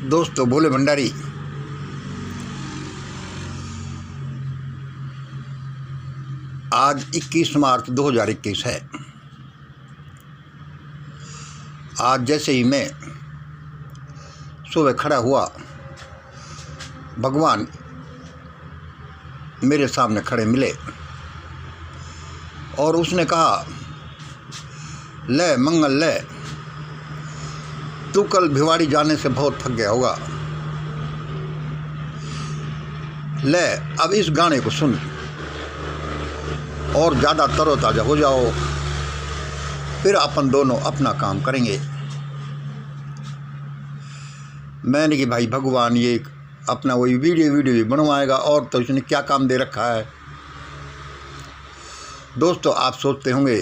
दोस्तों, भोले भंडारी। आज 21 मार्च 2021 है। आज जैसे ही मैं सुबह खड़ा हुआ, भगवान मेरे सामने खड़े मिले और उसने कहा, ले मंगल ले, तू कल भिवाड़ी जाने से बहुत थक गया होगा। ले अब इस गाने को सुन और ज़्यादा तरोताज़ा हो जाओ, फिर अपन दोनों अपना काम करेंगे। मैंने कि भाई भगवान ये अपना वही वीडियो भी बनवाएगा, और तो इसने क्या काम दे रखा है। दोस्तों, आप सोचते होंगे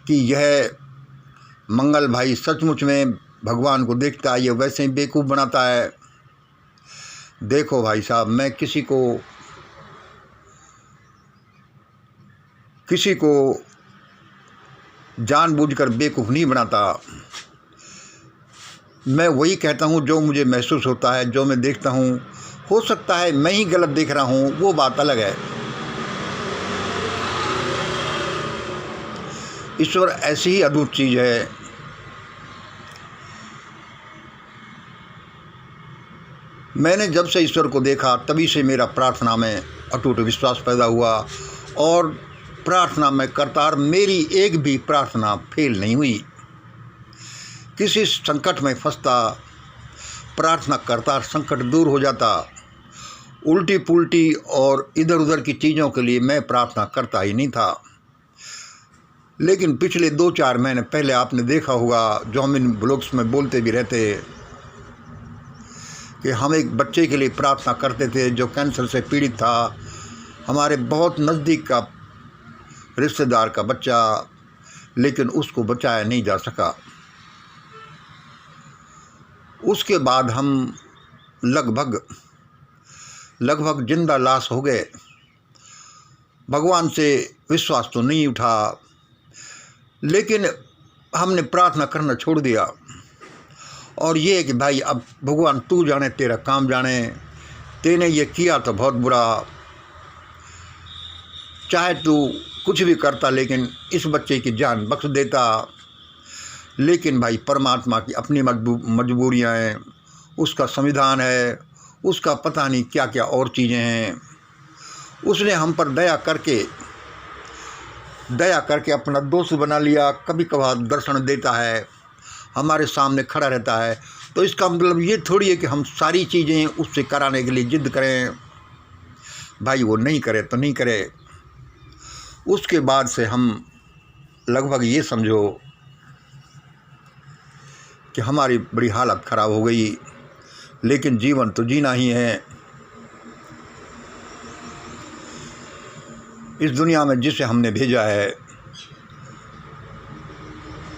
कि यह मंगल भाई सचमुच में भगवान को देखता है, ये वैसे ही बेवकूफ़ बनाता है। देखो भाई साहब, मैं किसी को जानबूझकर बेवकूफ़ नहीं बनाता। मैं वही कहता हूँ जो मुझे महसूस होता है, जो मैं देखता हूँ। हो सकता है मैं ही गलत देख रहा हूँ, वो बात अलग है। ईश्वर ऐसी ही अद्भुत चीज़ है। मैंने जब से ईश्वर को देखा, तभी से मेरा प्रार्थना में अटूट विश्वास पैदा हुआ, और प्रार्थना में करतार मेरी एक भी प्रार्थना फेल नहीं हुई। किसी संकट में फंसता, प्रार्थना करतार संकट दूर हो जाता। उल्टी पुल्टी और इधर उधर की चीज़ों के लिए मैं प्रार्थना करता ही नहीं था। लेकिन पिछले 2-4 महीने पहले आपने देखा होगा, जो हम इन ब्लॉग्स में बोलते भी रहते, कि हम एक बच्चे के लिए प्रार्थना करते थे जो कैंसर से पीड़ित था। हमारे बहुत नज़दीक का रिश्तेदार का बच्चा, लेकिन उसको बचाया नहीं जा सका। उसके बाद हम लगभग जिंदा लाश हो गए। भगवान से विश्वास तो नहीं उठा, लेकिन हमने प्रार्थना करना छोड़ दिया। और ये है कि भाई अब भगवान तू जाने, तेरा काम जाने, तेने ये किया तो बहुत बुरा, चाहे तू कुछ भी करता, लेकिन इस बच्चे की जान बख्श देता। लेकिन भाई परमात्मा की अपनी मजबूरियां हैं, उसका संविधान है, उसका पता नहीं क्या क्या और चीज़ें हैं। उसने हम पर दया करके अपना दोस्त बना लिया। कभी कभार दर्शन देता है, हमारे सामने खड़ा रहता है। तो इसका मतलब ये थोड़ी है कि हम सारी चीज़ें उससे कराने के लिए जिद करें। भाई वो नहीं करे तो नहीं करे। उसके बाद से हम लगभग ये समझो कि हमारी बड़ी हालत ख़राब हो गई। लेकिन जीवन तो जीना ही है। इस दुनिया में जिसे हमने भेजा है,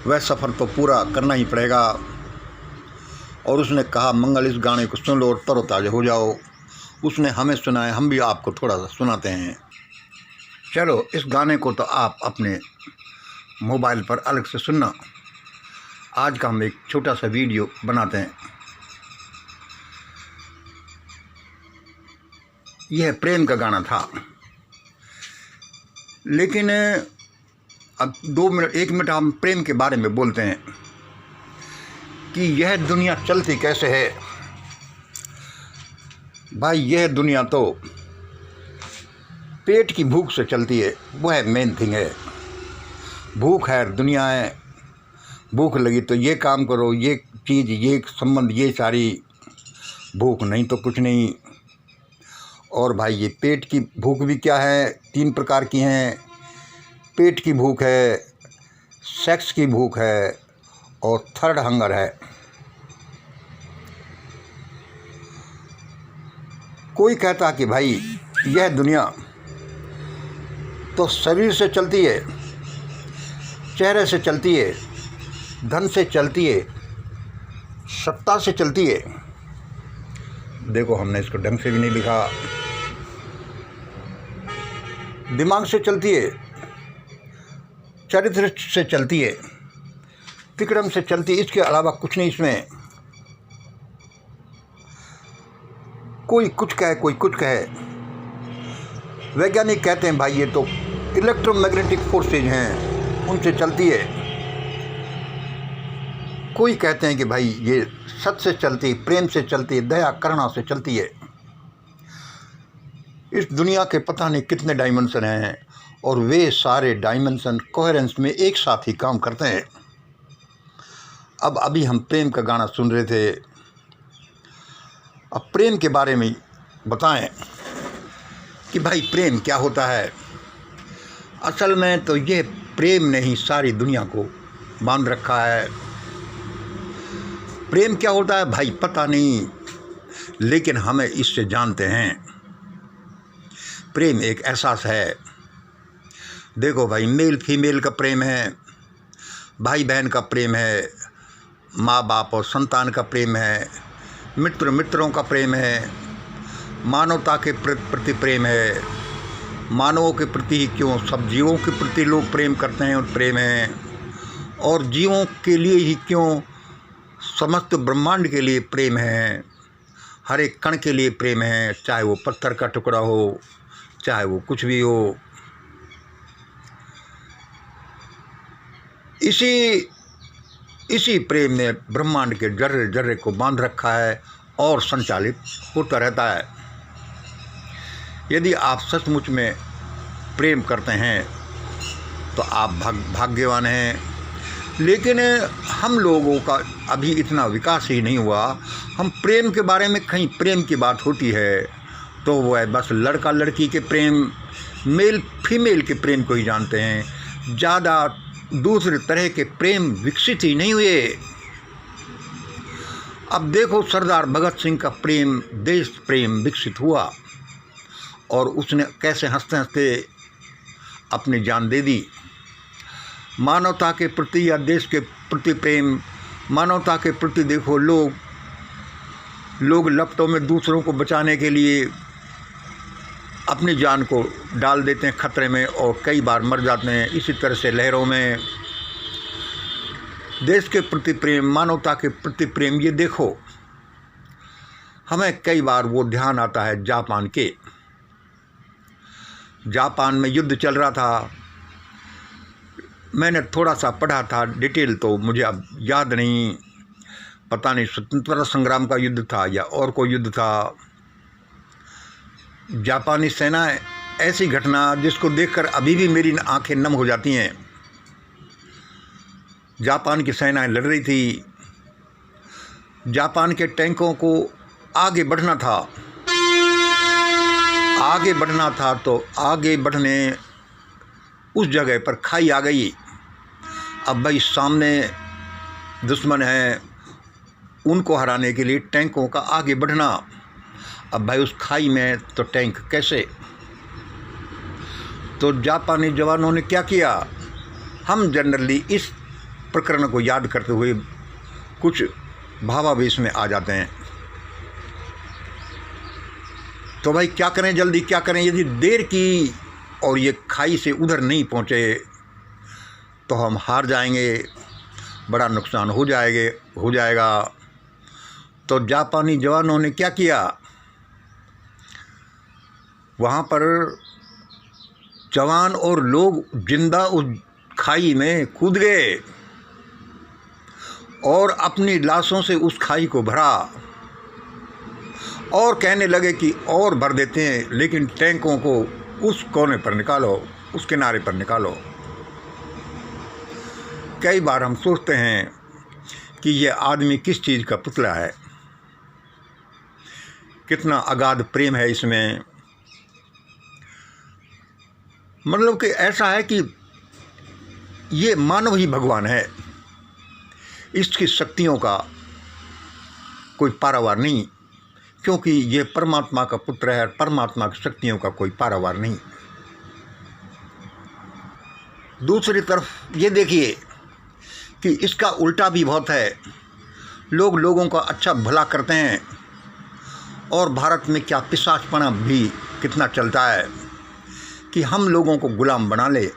वह सफ़र तो पूरा करना ही पड़ेगा। और उसने कहा, मंगल इस गाने को सुन लो और तरोताज़ा हो जाओ। उसने हमें सुनाया, हम भी आपको थोड़ा सा सुनाते हैं। चलो, इस गाने को तो आप अपने मोबाइल पर अलग से सुनना। आज का हम एक छोटा सा वीडियो बनाते हैं। यह प्रेम का गाना था, लेकिन अब 1 मिनट हम प्रेम के बारे में बोलते हैं कि यह दुनिया चलती कैसे है। भाई यह दुनिया तो पेट की भूख से चलती है, वह मेन थिंग है। भूख है, दुनिया है, भूख लगी तो ये काम करो, ये चीज़, ये संबंध, ये सारी। भूख नहीं तो कुछ नहीं। और भाई ये पेट की भूख भी क्या है, 3 प्रकार की हैं। पेट की भूख है, सेक्स की भूख है, और थर्ड हंगर है। कोई कहता कि भाई यह दुनिया तो शरीर से चलती है, चेहरे से चलती है, धन से चलती है, सत्ता से चलती है। देखो, हमने इसको ढंग से भी नहीं लिखा। दिमाग से चलती है, चरित्र से चलती है, विक्रम से चलती है। इसके अलावा कुछ नहीं इसमें। कोई कुछ कहे कोई कुछ कहे, वैज्ञानिक कहते हैं भाई ये तो इलेक्ट्रोमैग्नेटिक फोर्सेज हैं, उनसे चलती है। कोई कहते हैं कि भाई ये सच से चलती है, प्रेम से चलती है, दया करुणा से चलती है। इस दुनिया के पता नहीं कितने डायमेंशन हैं और वे सारे डायमेंशन कोहेरेंस में एक साथ ही काम करते हैं। अब अभी हम प्रेम का गाना सुन रहे थे। अब प्रेम के बारे में बताएं कि भाई प्रेम क्या होता है। असल में तो ये प्रेम ने ही सारी दुनिया को बांध रखा है। प्रेम क्या होता है भाई पता नहीं, लेकिन हमें इससे जानते हैं। प्रेम एक एहसास है। देखो भाई, मेल फीमेल का प्रेम है, भाई बहन का प्रेम है, माँ बाप और संतान का प्रेम है, मित्र मित्रों का प्रेम है, मानवता के प्रति प्रेम है। मानवों के प्रति ही क्यों, सब जीवों के प्रति लोग प्रेम करते हैं और प्रेम है। और जीवों के लिए ही क्यों, समस्त ब्रह्मांड के लिए प्रेम है। हर एक कण के लिए प्रेम है, चाहे वो पत्थर का टुकड़ा हो, चाहे वो कुछ भी हो। इसी प्रेम ने ब्रह्मांड के जर्रे जर्रे को बांध रखा है और संचालित होता रहता है। यदि आप सचमुच में प्रेम करते हैं तो आप भाग्यवान हैं। लेकिन हम लोगों का अभी इतना विकास ही नहीं हुआ। हम प्रेम के बारे में, कहीं प्रेम की बात होती है तो वो है बस लड़का लड़की के प्रेम, मेल फीमेल के प्रेम को ही जानते हैं। ज़्यादा दूसरे तरह के प्रेम विकसित ही नहीं हुए। अब देखो, सरदार भगत सिंह का प्रेम, देश प्रेम विकसित हुआ और उसने कैसे हंसते हंसते अपनी जान दे दी। मानवता के प्रति या देश के प्रति प्रेम, मानवता के प्रति देखो, लोग लपटों में दूसरों को बचाने के लिए अपनी जान को डाल देते हैं खतरे में और कई बार मर जाते हैं। इसी तरह से लहरों में देश के प्रति प्रेम, मानवता के प्रति प्रेम, ये देखो हमें कई बार वो ध्यान आता है जापान के। जापान में युद्ध चल रहा था, मैंने थोड़ा सा पढ़ा था, डिटेल तो मुझे अब याद नहीं, पता नहीं स्वतंत्रता संग्राम का युद्ध था या और कोई युद्ध था। जापानी सेना, ऐसी घटना जिसको देखकर अभी भी मेरी आंखें नम हो जाती हैं। जापान की सेनाएं लड़ रही थी, जापान के टैंकों को आगे बढ़ना था तो आगे बढ़ने उस जगह पर खाई आ गई। अब भाई सामने दुश्मन है, उनको हराने के लिए टैंकों का आगे बढ़ना। अब भाई उस खाई में तो टैंक कैसे। तो जापानी जवानों ने क्या किया, हम जनरली इस प्रकरण को याद करते हुए कुछ भावावेश में आ जाते हैं। तो भाई क्या करें, जल्दी क्या करें। यदि देर की और ये खाई से उधर नहीं पहुँचे तो हम हार जाएंगे, बड़ा नुकसान हो जाएगा। तो जापानी जवानों ने क्या किया, वहाँ पर जवान और लोग जिंदा उस खाई में कूद गए और अपनी लाशों से उस खाई को भरा और कहने लगे कि और भर देते हैं, लेकिन टैंकों को उस कोने पर निकालो, उस किनारे पर निकालो। कई बार हम सोचते हैं कि ये आदमी किस चीज़ का पुतला है, कितना अगाध प्रेम है इसमें। मतलब कि ऐसा है कि ये मानव ही भगवान है, इसकी शक्तियों का कोई पारावार नहीं, क्योंकि ये परमात्मा का पुत्र है। परमात्मा की शक्तियों का कोई पारावार नहीं। दूसरी तरफ ये देखिए कि इसका उल्टा भी बहुत है। लोग लोगों का अच्छा भला करते हैं और भारत में क्या पिशाचपना भी कितना चलता है कि हम लोगों को गुलाम बना ले।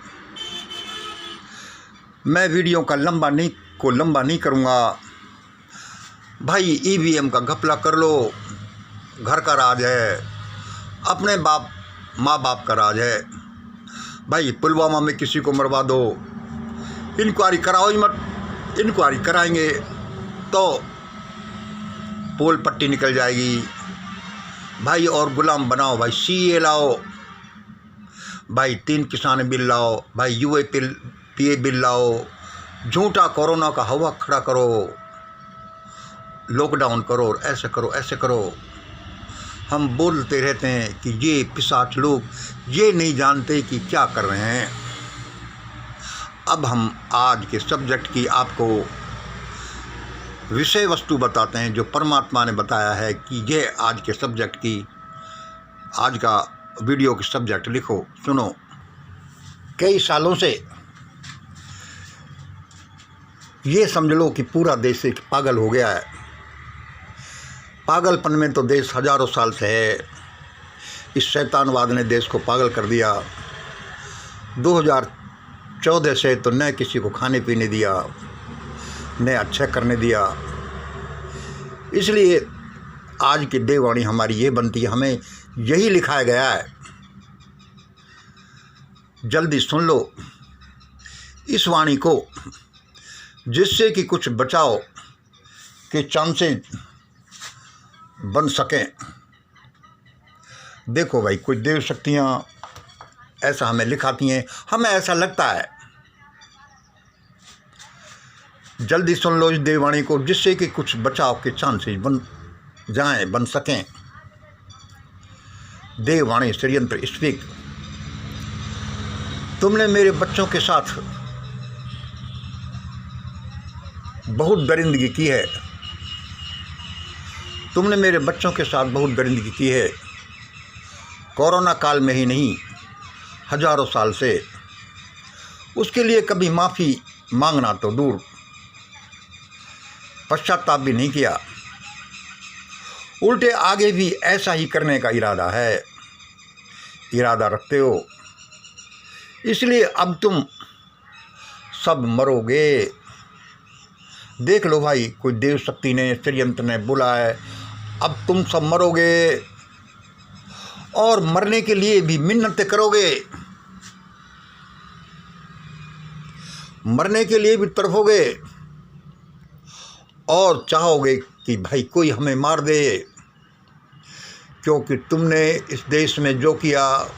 मैं वीडियो का लंबा नहीं करूँगा। भाई ईवीएम का घपला कर लो घर का राज है, अपने माँ बाप का राज है। भाई पुलवामा में किसी को मरवा दो, इंक्वायरी कराओ ही मत। इंक्वायरी कराएंगे तो पोल पट्टी निकल जाएगी भाई। और गुलाम बनाओ भाई, CA लाओ भाई, 3 किसान बिल लाओ भाई, UAPA बिल लाओ, झूठा कोरोना का हवा खड़ा करो, लॉकडाउन करो और ऐसे करो ऐसे करो। हम बोलते रहते हैं कि ये पिशाच लोग ये नहीं जानते कि क्या कर रहे हैं। अब हम आज के सब्जेक्ट की आपको विषय वस्तु बताते हैं जो परमात्मा ने बताया है कि ये आज के सब्जेक्ट की, आज का वीडियो की सब्जेक्ट लिखो, सुनो। कई सालों से ये समझ लो कि पूरा देश एक पागल हो गया है। पागलपन में तो देश हजारों साल से है। इस शैतानवाद ने देश को पागल कर दिया। 2014 से तो न किसी को खाने पीने दिया, न अच्छा करने दिया। इसलिए आज की देववाणी हमारी ये बनती है, हमें यही लिखाया गया है। जल्दी सुन लो इस वाणी को, जिससे कि कुछ बचाव के चांसेस बन सकें। देखो भाई, कुछ देव शक्तियाँ ऐसा हमें लिखाती हैं, हमें ऐसा लगता है। जल्दी सुन लो इस देववाणी को, जिससे कि कुछ बचाव के चांसेस बन सकें। देववाणी षड्यंत्र स्पीक। तुमने मेरे बच्चों के साथ बहुत दरिंदगी की है। तुमने मेरे बच्चों के साथ बहुत दरिंदगी की है। कोरोना काल में ही नहीं, हजारों साल से। उसके लिए कभी माफ़ी मांगना तो दूर, पश्चाताप भी नहीं किया। उल्टे आगे भी ऐसा ही करने का इरादा रखते हो। इसलिए अब तुम सब मरोगे। देख लो भाई, कोई देव शक्ति ने, षड्यंत्र ने बोला है अब तुम सब मरोगे, और मरने के लिए भी मिन्नतें करोगे, मरने के लिए भी तड़फोगे और चाहोगे कि भाई कोई हमें मार दे, क्योंकि तुमने इस देश में जो किया,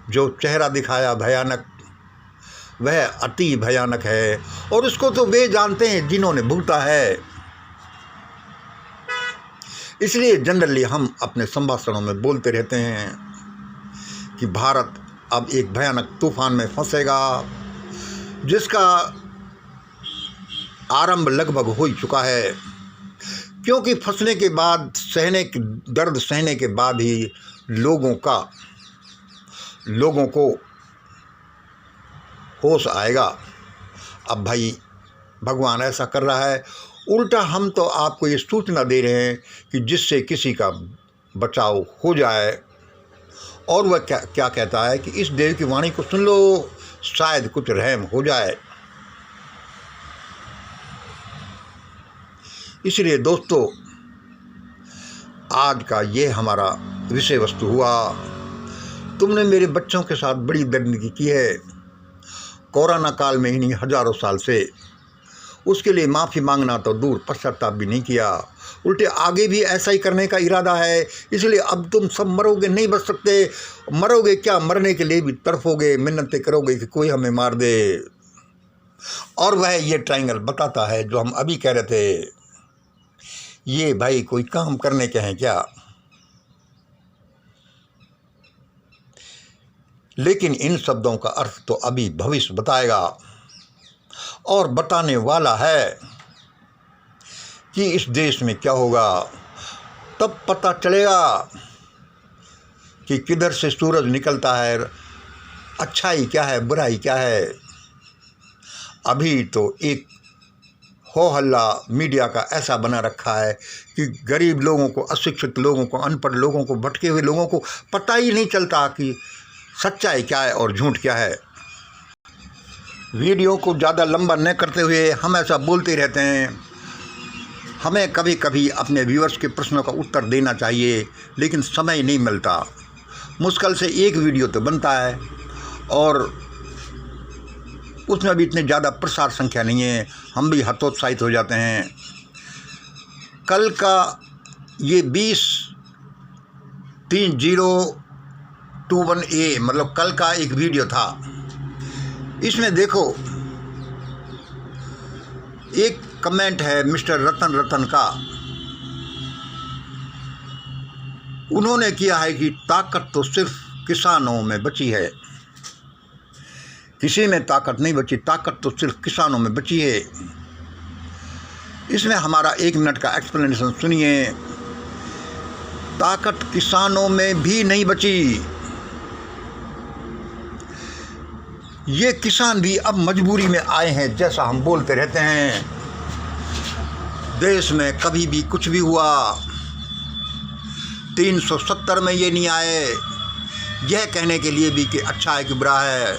जो चेहरा दिखाया भयानक, वह अति भयानक है। और उसको तो वे जानते हैं जिन्होंने भुगता है। इसलिए जनरली हम अपने संभाषणों में बोलते रहते हैं कि भारत अब एक भयानक तूफान में फंसेगा, जिसका आरंभ लगभग हो ही चुका है। क्योंकि फंसने के बाद, दर्द सहने के बाद ही लोगों को होश आएगा। अब भाई भगवान ऐसा कर रहा है, उल्टा हम तो आपको ये सूचना दे रहे हैं कि जिससे किसी का बचाव हो जाए। और वह क्या कहता है कि इस देव की वाणी को सुन लो, शायद कुछ रहम हो जाए। इसलिए दोस्तों, आज का ये हमारा विषय वस्तु हुआ। तुमने मेरे बच्चों के साथ बड़ी दरिंदगी की है, कोरोना काल में ही नहीं, हजारों साल से। उसके लिए माफ़ी मांगना तो दूर, पश्चाताप भी नहीं किया। उल्टे आगे भी ऐसा ही करने का इरादा है। इसलिए अब तुम सब मरोगे, नहीं बच सकते। मरोगे क्या, मरने के लिए भी तड़फोगे, मिन्नतें करोगे कि कोई हमें मार दे। और वह ये ट्रायंगल बताता है जो हम अभी कह रहे थे। ये भाई कोई काम करने के हैं क्या? लेकिन इन शब्दों का अर्थ तो अभी भविष्य बताएगा, और बताने वाला है कि इस देश में क्या होगा। तब पता चलेगा कि किधर से सूरज निकलता है, अच्छाई क्या है, बुराई क्या है। अभी तो एक हो हल्ला मीडिया का ऐसा बना रखा है कि गरीब लोगों को, अशिक्षित लोगों को, अनपढ़ लोगों को, भटके हुए लोगों को पता ही नहीं चलता कि सच्चाई क्या है और झूठ क्या है। वीडियो को ज़्यादा लंबा न करते हुए हम ऐसा बोलते रहते हैं। हमें कभी कभी अपने व्यूअर्स के प्रश्नों का उत्तर देना चाहिए, लेकिन समय नहीं मिलता। मुश्किल से एक वीडियो तो बनता है और उसमें भी इतने ज़्यादा प्रसार संख्या नहीं है, हम भी हतोत्साहित हो जाते हैं। कल का ये 20/30/21A मतलब कल का एक वीडियो था। इसमें देखो एक कमेंट है मिस्टर रतन का। उन्होंने किया है कि ताकत तो सिर्फ किसानों में बची है, किसी में ताकत नहीं बची, ताकत तो सिर्फ किसानों में बची है। इसमें हमारा 1 मिनट का एक्सप्लेनेशन सुनिए। ताकत किसानों में भी नहीं बची। ये किसान भी अब मजबूरी में आए हैं। जैसा हम बोलते रहते हैं, देश में कभी भी कुछ भी हुआ, 370 में ये नहीं आए यह कहने के लिए भी कि अच्छा है कि बुरा है।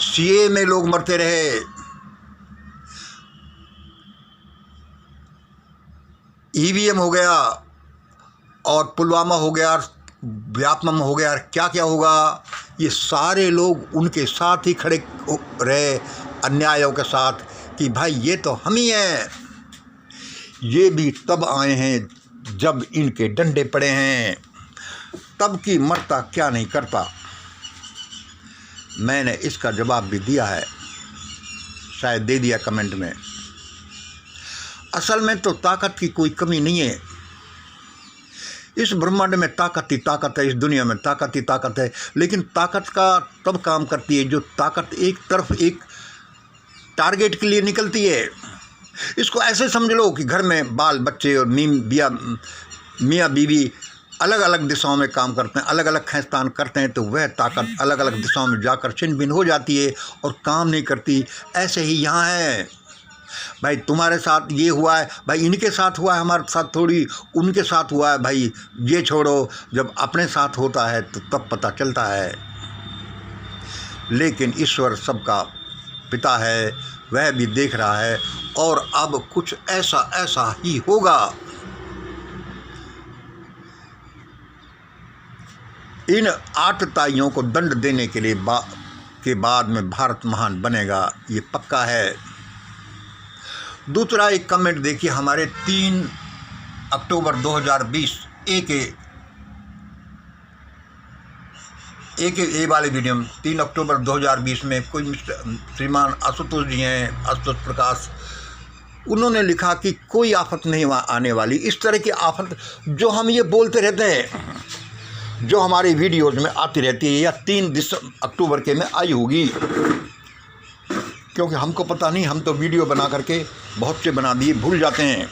सीए में लोग मरते रहे, ईवीएम हो गया और पुलवामा हो गया, व्यापमं हो गया, क्या क्या होगा, ये सारे लोग उनके साथ ही खड़े रहे अन्यायों के साथ कि भाई ये तो हम ही हैं। ये भी तब आए हैं जब इनके डंडे पड़े हैं, तब की मरता क्या नहीं करता। मैंने इसका जवाब भी दिया है, शायद दे दिया कमेंट में। असल में तो ताकत की कोई कमी नहीं है। इस ब्रह्मांड में ताकत ही ताकत है, इस दुनिया में ताकत ही ताकत है। लेकिन ताकत का तब काम करती है जो ताकत एक तरफ एक टारगेट के लिए निकलती है। इसको ऐसे समझ लो कि घर में बाल बच्चे और मियाँ बीवी अलग अलग दिशाओं में काम करते हैं, अलग अलग खींचतान करते हैं, तो वह ताकत अलग अलग दिशाओं में जाकर छिन्न भिन्न हो जाती है और काम नहीं करती। ऐसे ही यहाँ है भाई, तुम्हारे साथ ये हुआ है भाई, इनके साथ हुआ है, हमारे साथ थोड़ी उनके साथ हुआ है भाई, ये छोड़ो। जब अपने साथ होता है तो तब पता चलता है। लेकिन ईश्वर सबका पिता है, वह भी देख रहा है और अब कुछ ऐसा ही होगा। इन आतताइयों को दंड देने के लिए के बाद में भारत महान बनेगा, ये पक्का है। दूसरा एक कमेंट देखिए, हमारे 3 अक्टूबर 2020 ए वाले वीडियो में 3 अक्टूबर 2020 में कोई श्रीमान आशुतोष जी हैं, आशुतोष प्रकाश, उन्होंने लिखा कि कोई आफत नहीं आने वाली। इस तरह की आफत जो हम ये बोलते रहते हैं, जो हमारी वीडियोज़ में आती रहती है, या 3 अक्टूबर के में आई होगी, क्योंकि हमको पता नहीं, हम तो वीडियो बना करके बहुत से बना दिए, भूल जाते हैं।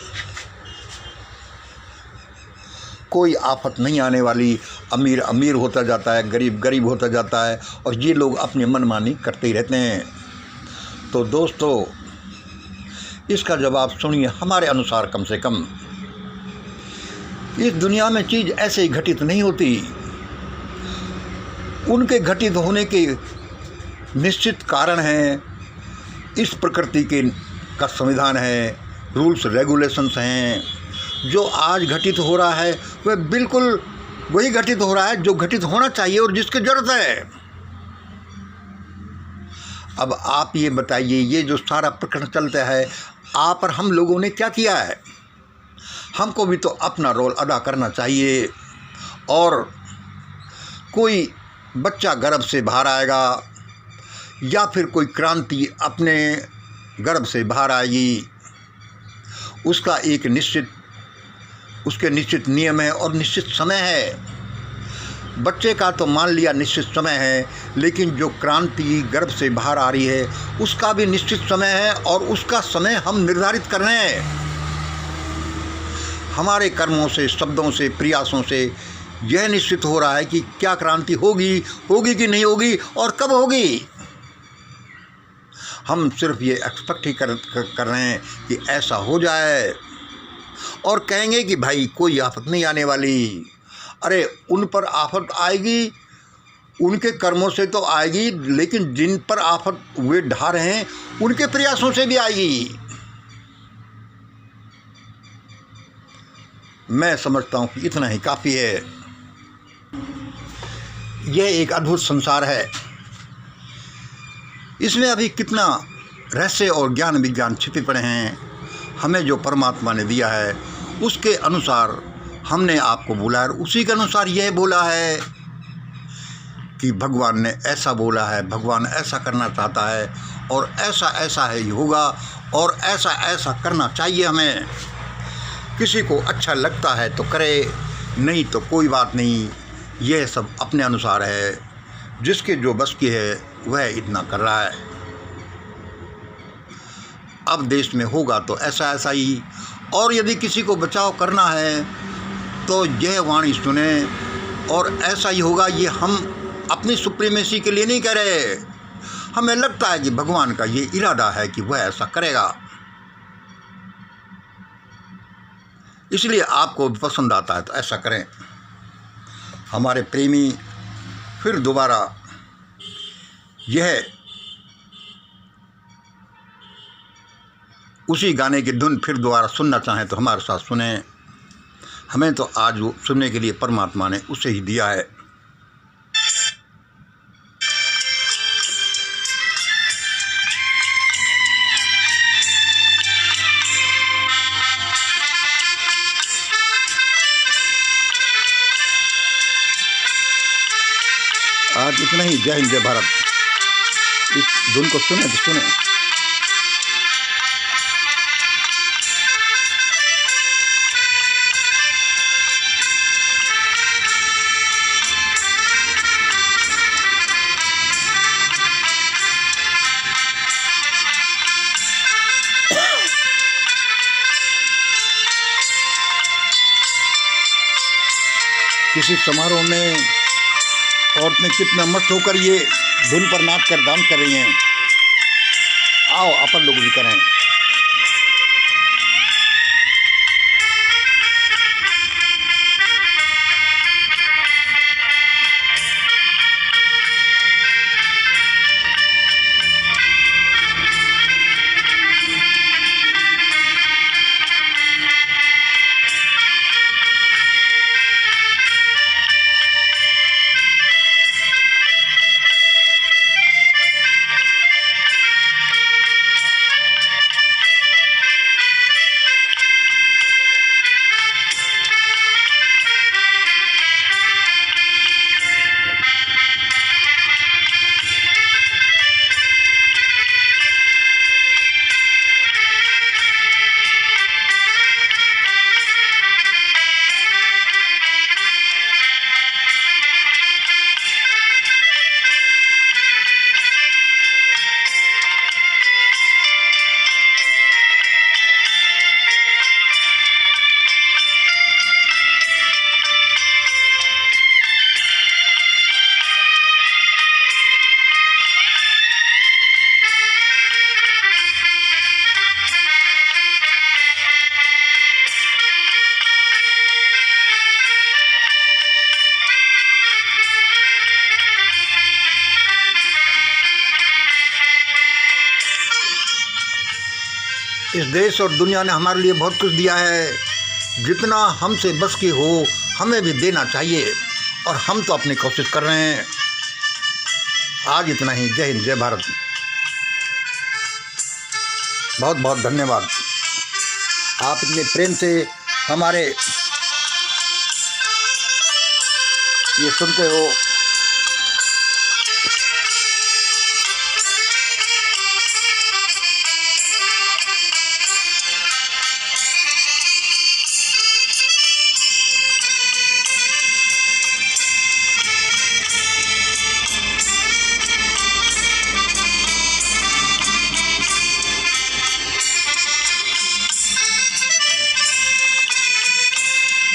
कोई आफत नहीं आने वाली। अमीर अमीर होता जाता है, गरीब गरीब होता जाता है, और ये लोग अपनी मनमानी करते ही रहते हैं। तो दोस्तों, इसका जवाब सुनिए हमारे अनुसार। कम से कम इस दुनिया में चीज़ ऐसे ही घटित नहीं होती। उनके घटित होने के निश्चित कारण हैं। इस प्रकृति का संविधान है, रूल्स रेगुलेशंस हैं। जो आज घटित हो रहा है वह बिल्कुल वही घटित हो रहा है जो घटित होना चाहिए और जिसकी ज़रूरत है। अब आप ये बताइए, ये जो सारा प्रकरण चलता है, आप और हम लोगों ने क्या किया है? हमको भी तो अपना रोल अदा करना चाहिए। और कोई बच्चा गर्भ से बाहर आएगा या फिर कोई क्रांति अपने गर्भ से बाहर आएगी, उसका एक उसके निश्चित नियम है और निश्चित समय है। बच्चे का तो मान लिया निश्चित समय है, लेकिन जो क्रांति गर्भ से बाहर आ रही है उसका भी निश्चित समय है, और उसका समय हम निर्धारित कर रहे हैं। हमारे कर्मों से, शब्दों से, प्रयासों से यह निश्चित हो रहा है कि क्या क्रांति होगी कि नहीं होगी और कब होगी। हम सिर्फ ये एक्सपेक्ट ही कर रहे हैं कि ऐसा हो जाए, और कहेंगे कि भाई कोई आफत नहीं आने वाली। अरे उन पर आफत आएगी, उनके कर्मों से तो आएगी, लेकिन जिन पर आफत वे ढा रहे हैं उनके प्रयासों से भी आएगी। मैं समझता हूँ कि इतना ही काफ़ी है। यह एक अद्भुत संसार है। इसमें अभी कितना रहस्य और ज्ञान विज्ञान छिपे पड़े हैं। हमें जो परमात्मा ने दिया है उसके अनुसार हमने आपको बोला है, उसी के अनुसार यह बोला है कि भगवान ने ऐसा बोला है, भगवान ऐसा करना चाहता है और ऐसा ऐसा ही होगा और ऐसा ऐसा करना चाहिए हमें। किसी को अच्छा लगता है तो करे, नहीं तो कोई बात नहीं। यह सब अपने अनुसार है। जिसके जो बस की है वह इतना कर रहा है। अब देश में होगा तो ऐसा ऐसा ही, और यदि किसी को बचाव करना है तो यह वाणी सुने और ऐसा ही होगा। ये हम अपनी सुप्रीमेसी के लिए नहीं कह रहे। हमें लगता है कि भगवान का ये इरादा है कि वह ऐसा करेगा, इसलिए आपको पसंद आता है तो ऐसा करें। हमारे प्रेमी फिर दोबारा यह उसी गाने की धुन फिर दोबारा सुनना चाहें तो हमारे साथ सुने। हमें तो आज वो सुनने के लिए परमात्मा ने उसे ही दिया है। आज इतना ही। जय हिंद, जय भारत। इस धुन को सुने तो सुने। किसी समारोह में औरतें कितना मस्त होकर ये धुन पर नाच कर डांस कर रही हैं। आओ अपन लोग भी करें। इस देश और दुनिया ने हमारे लिए बहुत कुछ दिया है। जितना हमसे बस की हो हमें भी देना चाहिए, और हम तो अपनी कोशिश कर रहे हैं। आज इतना ही। जय हिंद, जय भारत। बहुत बहुत धन्यवाद। आप इतने प्रेम से हमारे ये सुनते हो।